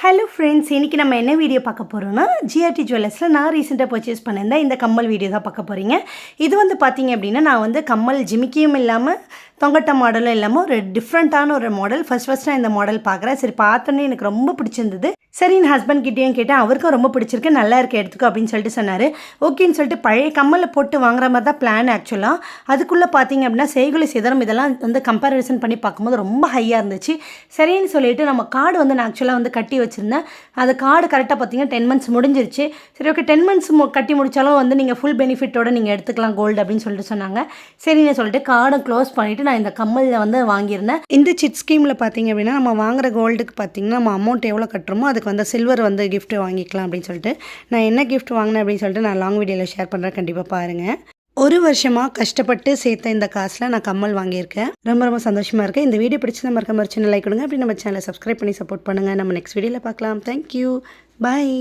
Hello friends, இன்றைக்கி நம்ம என்ன வீடியோ பார்க்க போகிறோம்னா ஜிஆர்டி ஜுவல்லர்ஸில் நான் ரீசெண்டாக பர்ச்சேஸ் பண்ணியிருந்தேன் இந்த கம்மல் வீடியோ தான் பார்க்க போகிறீங்க. இது வந்து பார்த்தீங்க அப்படின்னா நான் வந்து கம்மல் ஜிமிக்கியும் இல்லாமல் தொங்கட்ட மாடலும் இல்லாமல் ஒரு டிஃப்ரெண்ட்டான ஒரு மாடல் ஃபஸ்ட் நான் இந்த மாடல் பார்க்குறேன். சரி, பார்த்தோன்னே எனக்கு ரொம்ப பிடிச்சிருந்தது. சரி, என் ஹஸ்பண்ட் கிட்டேயும் கேட்டேன், அவருக்கும் ரொம்ப பிடிச்சிருக்கு, நல்லா இருக்க எடுத்துக்கோ அப்படின்னு சொல்லிட்டு சொன்னார். ஓகேன்னு சொல்லிட்டு பழைய கம்மலை போட்டு வாங்குற மாதிரி தான் பிளான். ஆக்சுவலாக அதுக்குள்ளே பார்த்தீங்க அப்படின்னா செய்குலி சிதறம் இதெல்லாம் வந்து கம்பேரிசன் பண்ணி பார்க்கும்போது ரொம்ப ஹையாக இருந்துச்சு. சரின்னு சொல்லிட்டு நம்ம கார்டு வந்து நான் ஆக்சுவலாக வந்து கட்டி வச்சுருந்தேன். அது கார்டு கரெக்டாக பார்த்தீங்கன்னா 10 months முடிஞ்சிருச்சு. சரி, ஓகே, 10 months கட்டி முடித்தாலும் வந்து நீங்கள் ஃபுல் பெனிஃபிட்டோடு நீங்கள் எடுத்துக்கலாம் கோல்டு அப்படின்னு சொல்லிட்டு சொன்னாங்க. சரின்னு சொல்லிட்டு கார்டை க்ளோஸ் பண்ணிவிட்டு நான் இந்த கம்மலில் வந்து வாங்கியிருந்தேன். இந்த சிட் ஸ்கீமில் பார்த்தீங்க அப்படின்னா நம்ம வாங்குற கோல்டுக்கு பார்த்தீங்கன்னா நம்ம அமௌண்ட் எவ்வளோ கட்டுறோமோ அதுக்கு வந்து சில்வர் வந்து கிஃப்ட் வாங்கிக்கலாம் அப்படின்னு சொல்லிட்டு நான் என்ன கிஃப்ட் வாங்கினேன் அப்படின்னு சொல்லிட்டு நான் லாங் வீடியோவில் ஷேர் பண்ணுறேன், கண்டிப்பாக பாருங்கள். ஒரு வருஷமாக கஷ்டப்பட்டு சேர்த்த இந்த காசில் நான் கம்மல் வாங்கியிருக்கேன். ரொம்ப சந்தோஷமாக இருக்குது. இந்த வீடியோ பிடிச்சி நம்ம சின்ன லைக் கொடுங்க. அப்படி நம்ம சேனலை சப்ஸ்கிரைப் பண்ணி சப்போர்ட் பண்ணுங்கள். நம்ம நெக்ஸ்ட் வீடியோவில் பார்க்கலாம். தேங்க்யூ, பாய்.